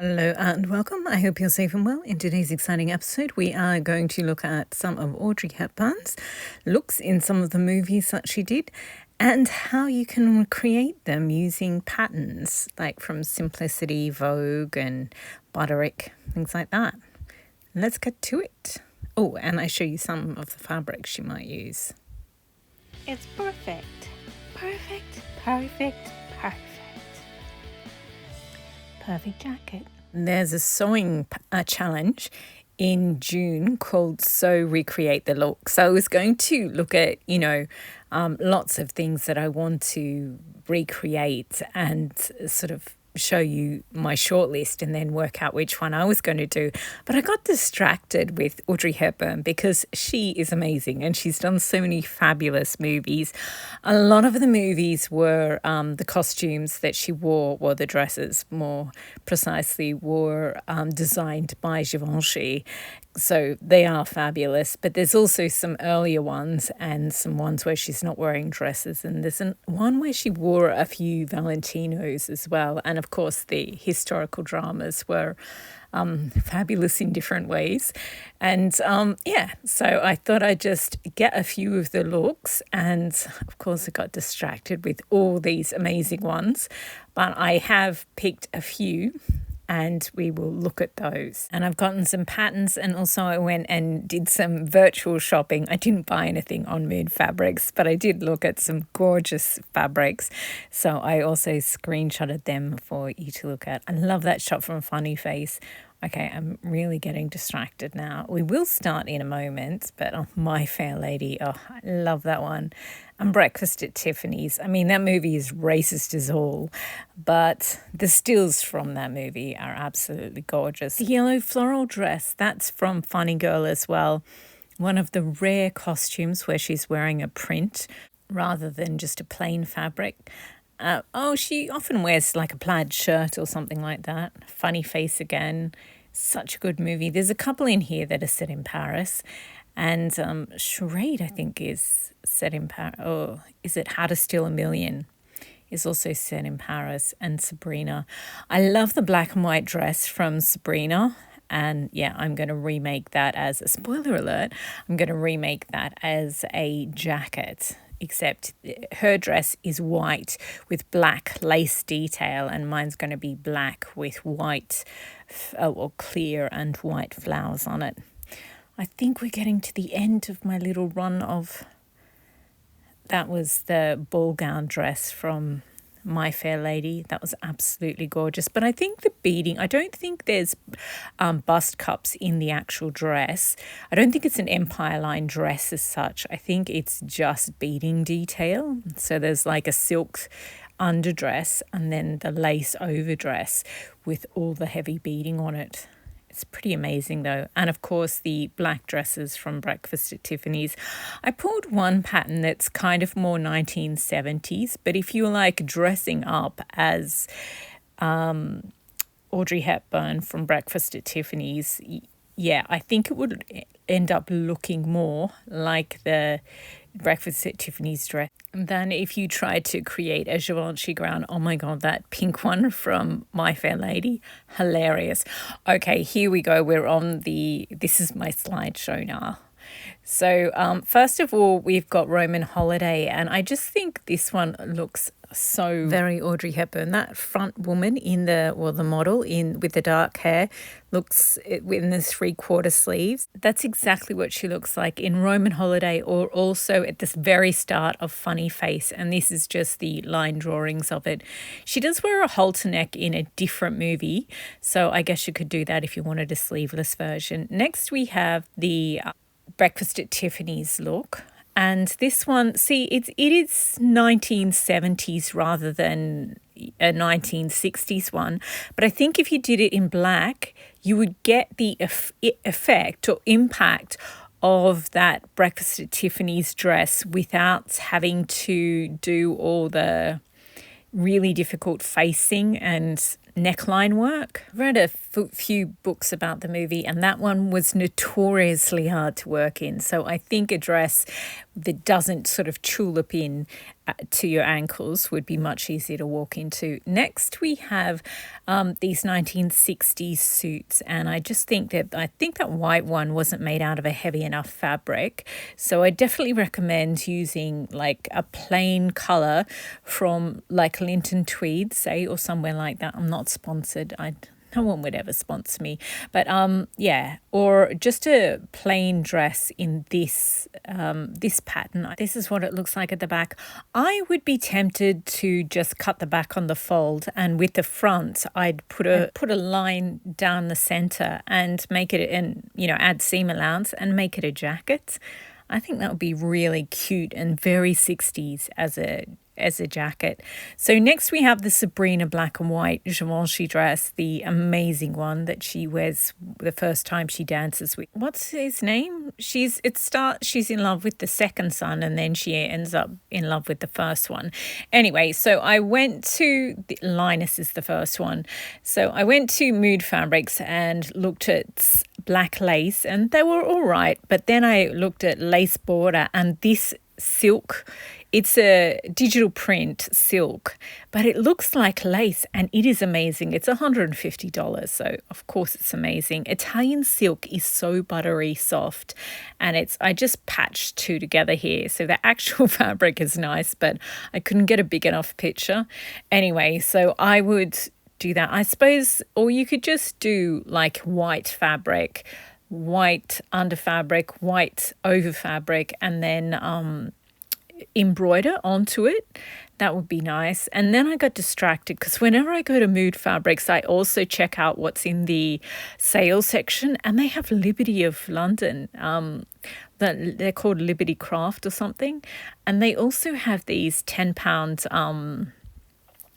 Hello and welcome. I hope you're safe and well. In today's exciting episode, we are going to look at some of Audrey Hepburn's looks in some of the movies that she did and how you can create them using patterns like from Simplicity, Vogue, and Butterick, things like that. Let's get to it. Oh, and I show you some of the fabrics she might use. It's perfect. Perfect, perfect, perfect. Perfect jacket. There's a sewing challenge in June called Sew Recreate the Look. So I was going to look at, lots of things that I want to recreate and sort of show you my shortlist and then work out which one I was going to do. But I got distracted with Audrey Hepburn because she is amazing and she's done so many fabulous movies. A lot of the movies were the costumes that she wore, or the dresses more precisely, were designed by Givenchy. So they are fabulous, but there's also some earlier ones and some ones where she's not wearing dresses, and there's one where she wore a few Valentinos as well. And of course the historical dramas were fabulous in different ways. And so I thought I'd just get a few of the looks, and of course I got distracted with all these amazing ones, but I have picked a few and we will look at those. And I've gotten some patterns, and also I went and did some virtual shopping. I didn't buy anything on Moon Fabrics, but I did look at some gorgeous fabrics. So I also screenshotted them for you to look at. I love that shot from Funny Face. Okay, I'm really getting distracted now. We will start in a moment, but My Fair Lady, I love that one. And Breakfast at Tiffany's. I mean, that movie is racist as all, but the stills from that movie are absolutely gorgeous. The yellow floral dress, that's from Funny Girl as well. One of the rare costumes where she's wearing a print rather than just a plain fabric. She often wears like a plaid shirt or something like that. Funny Face again. Such a good movie. There's a couple in here that are set in Paris. And Charade, I think, is set in Paris. Oh, is it How to Steal a Million? Is also set in Paris. And Sabrina. I love the black and white dress from Sabrina. And yeah, I'm going to remake that as a spoiler alert. I'm going to remake that as a jacket, except her dress is white with black lace detail, and mine's going to be black with white or clear and white flowers on it. I think we're getting to the end of my little run of, that was the ball gown dress from My Fair Lady. That was absolutely gorgeous. But I think the beading, I don't think there's bust cups in the actual dress. I don't think it's an Empire line dress as such. I think it's just beading detail. So there's like a silk underdress and then the lace overdress with all the heavy beading on it. It's pretty amazing though. And of course the black dresses from Breakfast at Tiffany's. I pulled one pattern that's kind of more 1970s, but if you're like dressing up as Audrey Hepburn from Breakfast at Tiffany's, I think it would end up looking more like the Breakfast at Tiffany's dress than if you tried to create a Givenchy gown. Oh my God, that pink one from My Fair Lady, hilarious. Okay, here we go. We're on this is my slideshow now. So first of all, we've got Roman Holiday, and I just think this one looks so very Audrey Hepburn. That front woman the model with the dark hair looks in the 3/4 sleeves. That's exactly what she looks like in Roman Holiday, or also at this very start of Funny Face. And this is just the line drawings of it. She does wear a halter neck in a different movie, so I guess you could do that if you wanted a sleeveless version. Next, we have the Breakfast at Tiffany's look. And this one, see, it is 1970s rather than a 1960s one. But I think if you did it in black, you would get the effect or impact of that Breakfast at Tiffany's dress without having to do all the really difficult facing and neckline work. I read a few books about the movie, and that one was notoriously hard to work in. So I think a dress that doesn't sort of tulip in to your ankles would be much easier to walk into. Next, we have these 1960s suits, and I think that white one wasn't made out of a heavy enough fabric. So I definitely recommend using like a plain color from like Linton Tweed, say, or somewhere like that. I'm not sponsored. No one would ever sponsor me, but yeah, or just a plain dress in this pattern. This is what it looks like at the back. I would be tempted to just cut the back on the fold, and with the front, I'd put a line down the center and make it, and add seam allowance and make it a jacket. I think that would be really cute and very 60s as a jacket. So next we have the Sabrina black and white Givenchy dress, the amazing one that she wears the first time she dances with. What's his name? She's in love with the second son, and then she ends up in love with the first one. Anyway, so I went to Linus is the first one. So I went to Mood Fabrics and looked at black lace, and they were all right. But then I looked at lace border, and this silk, it's a digital print silk, but it looks like lace, and it is amazing. It's $150, so of course it's amazing. Italian silk is so buttery soft, and I just patched two together here, so the actual fabric is nice, but I couldn't get a big enough picture. Anyway, so I would do that, I suppose, or you could just do like white fabric, white under fabric, white over fabric, and then embroider onto it. That would be nice. And then I got distracted because whenever I go to Mood Fabrics, I also check out what's in the sale section, and they have Liberty of London. They're called Liberty Craft or something, and they also have these £10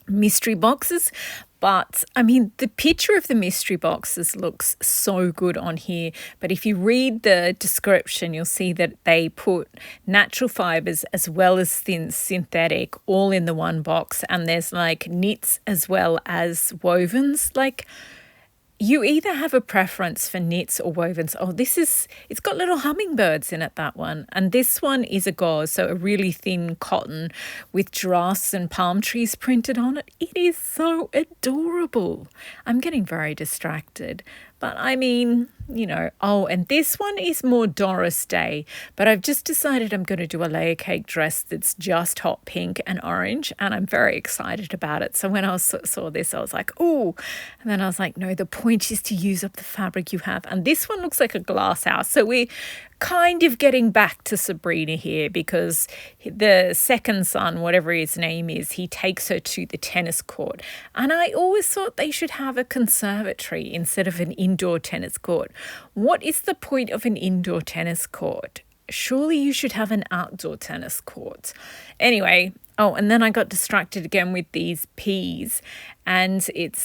mystery boxes. But I mean, the picture of the mystery boxes looks so good on here. But if you read the description, you'll see that they put natural fibers as well as thin synthetic all in the one box. And there's like knits as well as wovens. Like, you either have a preference for knits or wovens. Oh, it's got little hummingbirds in it, that one. And this one is a gauze, so a really thin cotton with giraffes and palm trees printed on it. It is so adorable. I'm getting very distracted. But I mean, and this one is more Doris Day, but I've just decided I'm going to do a layer cake dress that's just hot pink and orange, and I'm very excited about it. So when I saw this, I was like, ooh, and then I was like, no, the point is to use up the fabric you have. And this one looks like a glass house. So we're kind of getting back to Sabrina here, because the second son, whatever his name is, he takes her to the tennis court. And I always thought they should have a conservatory instead of an indoor tennis court. What is the point of an indoor tennis court? Surely you should have an outdoor tennis court. Anyway, and then I got distracted again with these peas, and this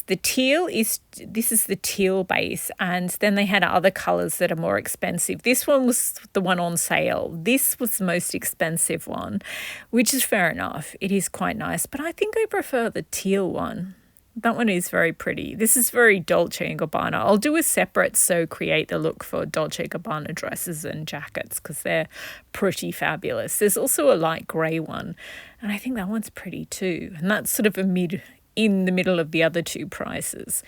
is the teal base, and then they had other colors that are more expensive. This one was the one on sale. This was the most expensive one, which is fair enough. It is quite nice, but I think I prefer the teal one. That one is very pretty. This is very Dolce & Gabbana. I'll do a separate So Create the Look for Dolce & Gabbana dresses and jackets, because they're pretty fabulous. There's also a light grey one, and I think that one's pretty too. And that's sort of in the middle of the other two prices.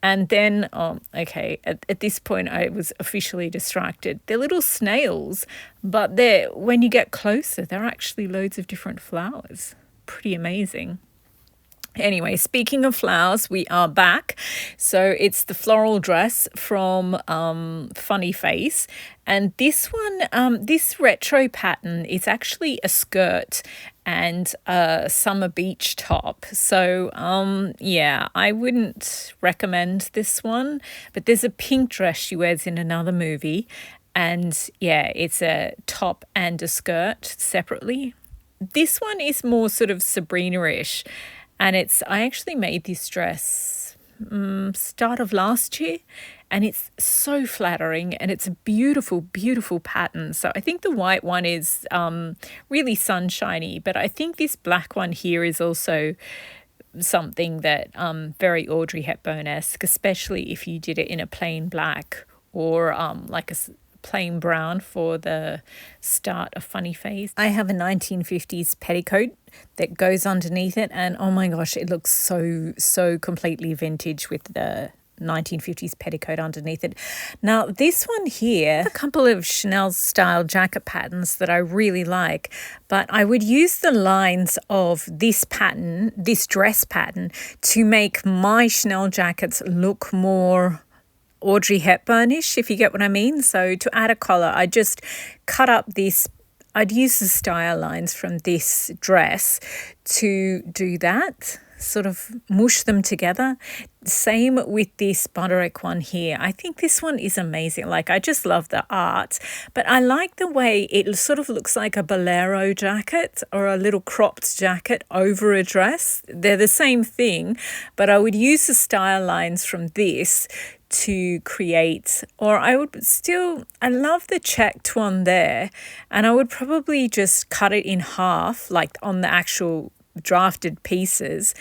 And then, at this point I was officially distracted. They're little snails, but when you get closer, they're actually loads of different flowers. Pretty amazing. Anyway, speaking of flowers, we are back. So it's the floral dress from Funny Face. And this one, this retro pattern, is actually a skirt and a summer beach top. So, I wouldn't recommend this one. But there's a pink dress she wears in another movie. And it's a top and a skirt separately. This one is more sort of Sabrina-ish. And I actually made this dress start of last year, and it's so flattering, and it's a beautiful, beautiful pattern. So I think the white one is really sunshiny, but I think this black one here is also something that very Audrey Hepburn-esque, especially if you did it in a plain black or like a plain brown for the start of Funny Face. I have a 1950s petticoat that goes underneath it, and oh my gosh, it looks so completely vintage with the 1950s petticoat underneath it. Now this one here, a couple of Chanel style jacket patterns that I really like, but I would use the lines of this pattern, this dress pattern, to make my Chanel jackets look more Audrey Hepburnish, if you get what I mean. So to add a collar, I just cut up this, I'd use the style lines from this dress to do that, sort of mush them together. Same with this Butterick one here. I think this one is amazing. Like, I just love the art, but I like the way it sort of looks like a bolero jacket or a little cropped jacket over a dress. They're the same thing, but I would use the style lines from this to create, or I would still, I love the checked one there, and I would probably just cut it in half, like on the actual drafted pieces,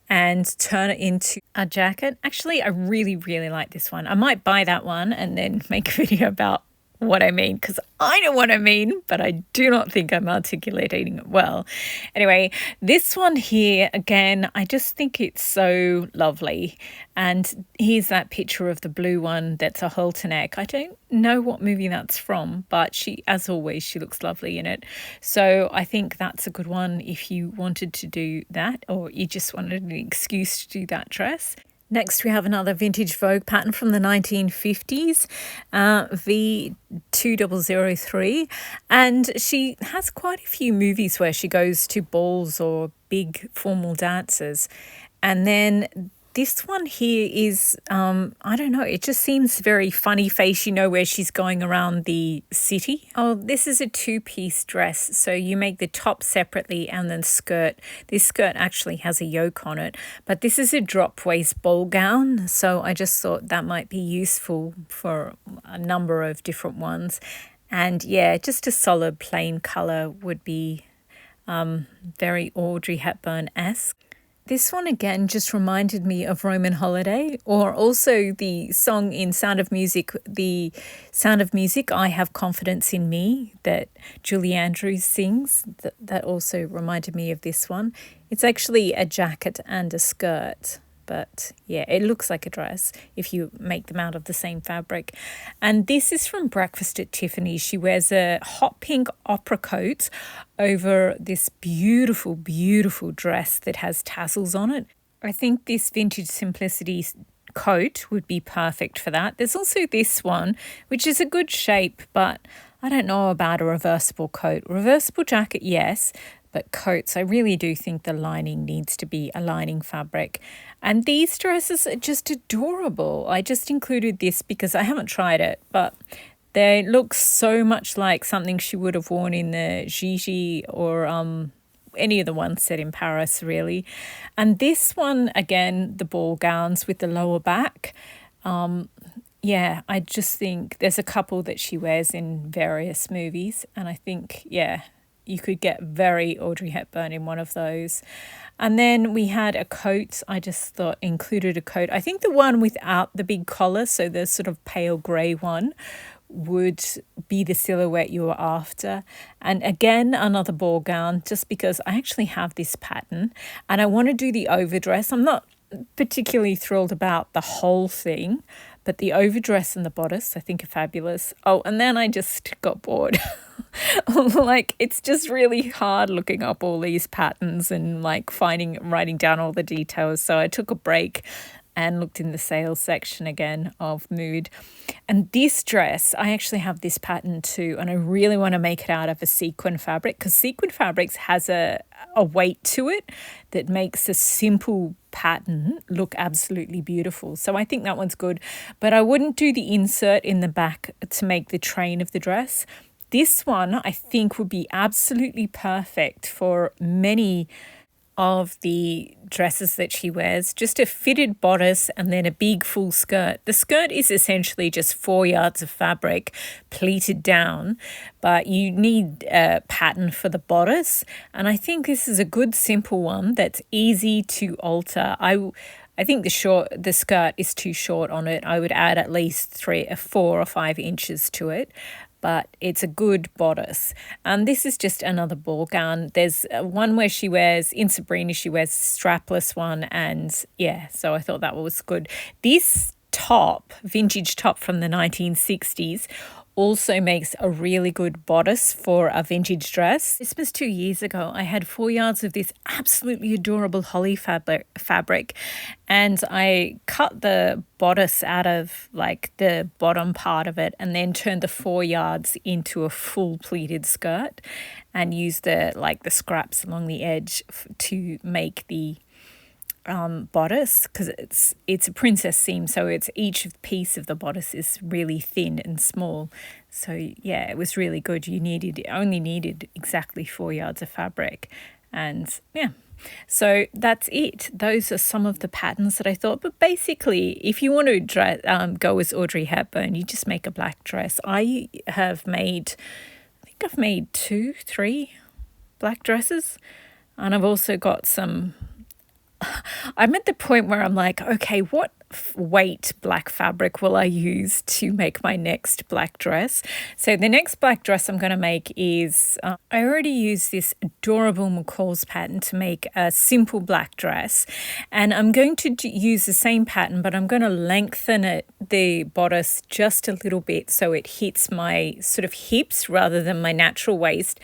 and turn it into a jacket. Actually, I really like this one. I might buy that one and then make a video about what I mean, because I know what I mean, but I do not think I'm articulating it well. Anyway, this one here, again, I just think it's so lovely. And here's that picture of the blue one that's a halter neck. I don't know what movie that's from, but she, as always, she looks lovely in it. So I think that's a good one if you wanted to do that, or you just wanted an excuse to do that dress. Next, we have another vintage Vogue pattern from the 1950s, V2003. And she has quite a few movies where she goes to balls or big formal dances. And then this one here is, I don't know, it just seems very Funny Face, you know, where she's going around the city. Oh, this is a two-piece dress. So you make the top separately and then skirt. This skirt actually has a yoke on it, but this is a drop waist ball gown. So I just thought that might be useful for a number of different ones. And yeah, just a solid plain color would be very Audrey Hepburn-esque. This one again just reminded me of Roman Holiday, or also the song in Sound of Music, The Sound of Music, I Have Confidence in Me, that Julie Andrews sings. That also reminded me of this one. It's actually a jacket and a skirt, but yeah, it looks like a dress if you make them out of the same fabric. And this is from Breakfast at Tiffany's. She wears a hot pink opera coat over this beautiful dress that has tassels on it. I think this Vintage Simplicity coat would be perfect for that. There's also this one, which is a good shape, but I don't know about a reversible coat. Reversible jacket, yes, but coats, I really do think the lining needs to be a lining fabric. And these dresses are just adorable. I just included this because I haven't tried it, but they look so much like something she would have worn in the Gigi or any of the ones set in Paris, really. And this one, again, the ball gowns with the lower back. Yeah, I just think there's a couple that she wears in various movies, and I think, yeah, you could get very Audrey Hepburn in one of those. And then we had a coat. I just thought included a coat. I think the one without the big collar, so the sort of pale grey one, would be the silhouette you were after. And again, another ball gown, just because I actually have this pattern and I want to do the overdress. I'm not particularly thrilled about the whole thing, but the overdress and the bodice I think are fabulous. Oh, and then I just got bored. Like, it's just really hard looking up all these patterns and like writing down all the details. So I took a break and looked in the sales section again of Mood. And this dress, I actually have this pattern too, and I really want to make it out of a sequin fabric, because sequin fabrics has a weight to it that makes a simple pattern look absolutely beautiful. So I think that one's good, but I wouldn't do the insert in the back to make the train of the dress. This one I think would be absolutely perfect for many of the dresses that she wears, just a fitted bodice and then a big full skirt. The skirt is essentially just 4 yards of fabric pleated down, but you need a pattern for the bodice. And I think this is a good simple one that's easy to alter. I think the skirt is too short on it. I would add at least 4 or 5 inches to it, but it's a good bodice. And this is just another ball gown. There's one where she wears, in Sabrina, she wears a strapless one, and yeah, so I thought that was good. This top, vintage top from the 1960s, also makes a really good bodice for a vintage dress. This was 2 years ago. I had 4 yards of this absolutely adorable holly fabric, and I cut the bodice out of like the bottom part of it and then turned the 4 yards into a full pleated skirt and used the scraps along the edge to make the bodice, because it's a princess seam, so it's each piece of the bodice is really thin and small. So yeah, it was really good. Only needed exactly 4 yards of fabric, and yeah. So that's it. Those are some of the patterns that I thought. But basically, if you want to go as Audrey Hepburn, you just make a black dress. I think I've made 2-3 black dresses, and I've also got some. I'm at the point where I'm like, okay, what weight black fabric will I use to make my next black dress? So the next black dress I'm going to make is, I already used this adorable McCall's pattern to make a simple black dress, and I'm going to use the same pattern, but I'm going to lengthen the bodice just a little bit so it hits my sort of hips rather than my natural waist,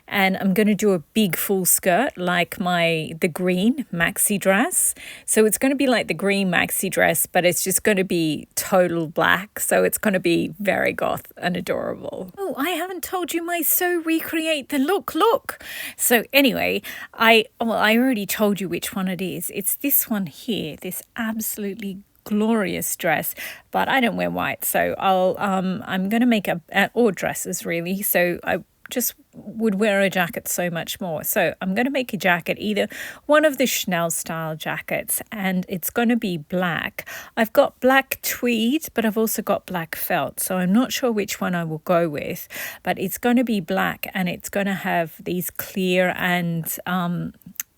and I'm going to do a big full skirt like the green maxi dress. So it's going to be like the green maxi dress, but it's just going to be total black. So it's going to be very goth and adorable. Oh, I haven't told you my So Recreate the Look. So anyway, I already told you which one it is. It's this one here, this absolutely glorious dress, but I don't wear white. So I'm going to make or dresses really. So I just would wear a jacket so much more. So I'm going to make a jacket, either one of the Chanel style jackets, and it's going to be black. I've got black tweed, but I've also got black felt. So I'm not sure which one I will go with, but it's going to be black, and it's going to have these clear and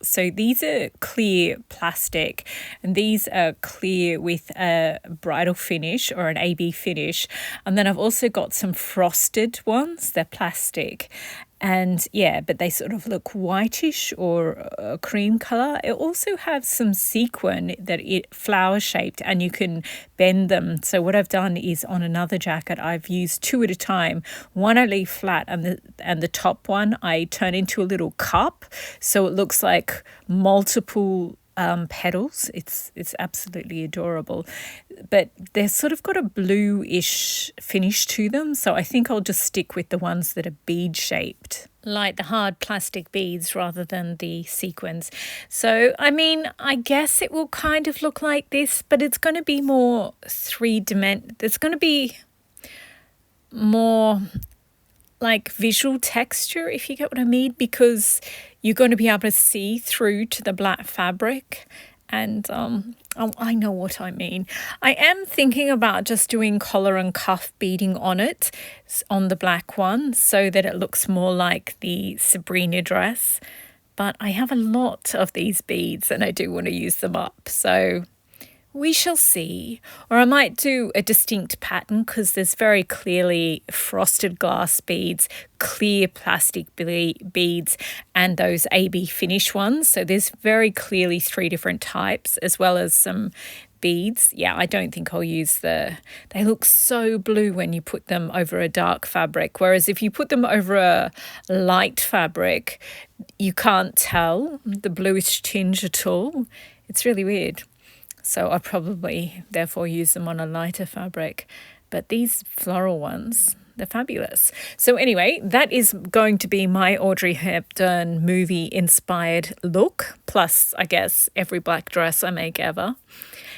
so these are clear plastic, and these are clear with a bridal finish or an AB finish. And then I've also got some frosted ones. They're plastic. And yeah, but they sort of look whitish or a cream color. It also has some sequin that it flower shaped, and you can bend them. So what I've done is, on another jacket, I've used 2 at a time. One I leave flat, and the top one I turn into a little cup, so it looks like multiple petals. It's absolutely adorable, but they're sort of got a bluish finish to them, so I think I'll just stick with the ones that are bead shaped, like the hard plastic beads rather than the sequins. So I mean, I guess it will kind of look like this, but it's going to be more three-dimensional. It's going to be more like visual texture, if you get what I mean, because you're going to be able to see through to the black fabric. And I know what I mean. I am thinking about just doing collar and cuff beading on it, on the black one, so that it looks more like the Sabrina dress. But I have a lot of these beads and I do want to use them up, so we shall see. Or I might do a distinct pattern, because there's very clearly frosted glass beads, clear plastic beads, and those AB finish ones. So there's very clearly 3 different types, as well as some beads. Yeah, I don't think I'll use they look so blue when you put them over a dark fabric, whereas if you put them over a light fabric, you can't tell the bluish tinge at all. It's really weird. So I'll probably therefore use them on a lighter fabric. But these floral ones, they're fabulous. So anyway, that is going to be my Audrey Hepburn movie inspired look, plus I guess every black dress I make ever,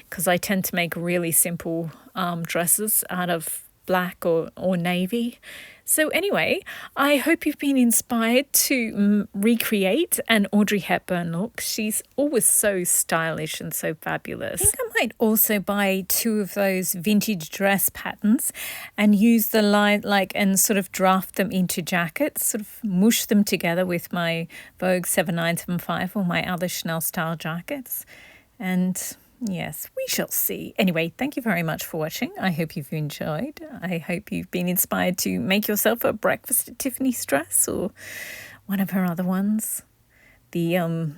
because I tend to make really simple dresses out of black or navy. So anyway, I hope you've been inspired to recreate an Audrey Hepburn look. She's always so stylish and so fabulous. I think I might also buy 2 of those vintage dress patterns and use the line and sort of draft them into jackets, sort of mush them together with my Vogue 7975 or my other Chanel style jackets. And yes, we shall see. Anyway, thank you very much for watching. I hope you've enjoyed. I hope you've been inspired to make yourself a breakfast at Tiffany's dress or one of her other ones. Some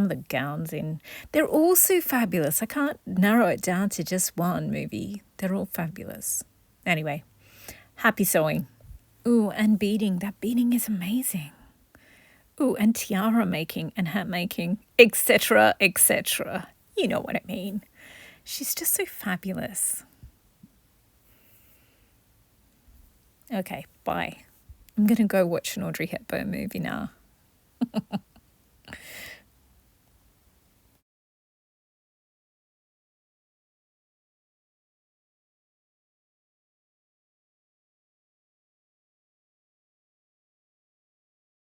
of the gowns they're all so fabulous. I can't narrow it down to just one movie. They're all fabulous. Anyway, happy sewing. Ooh, and beading. That beading is amazing. Ooh, and tiara making and hat making, etc., etc. You know what I mean. She's just so fabulous. Okay, bye. I'm going to go watch an Audrey Hepburn movie now.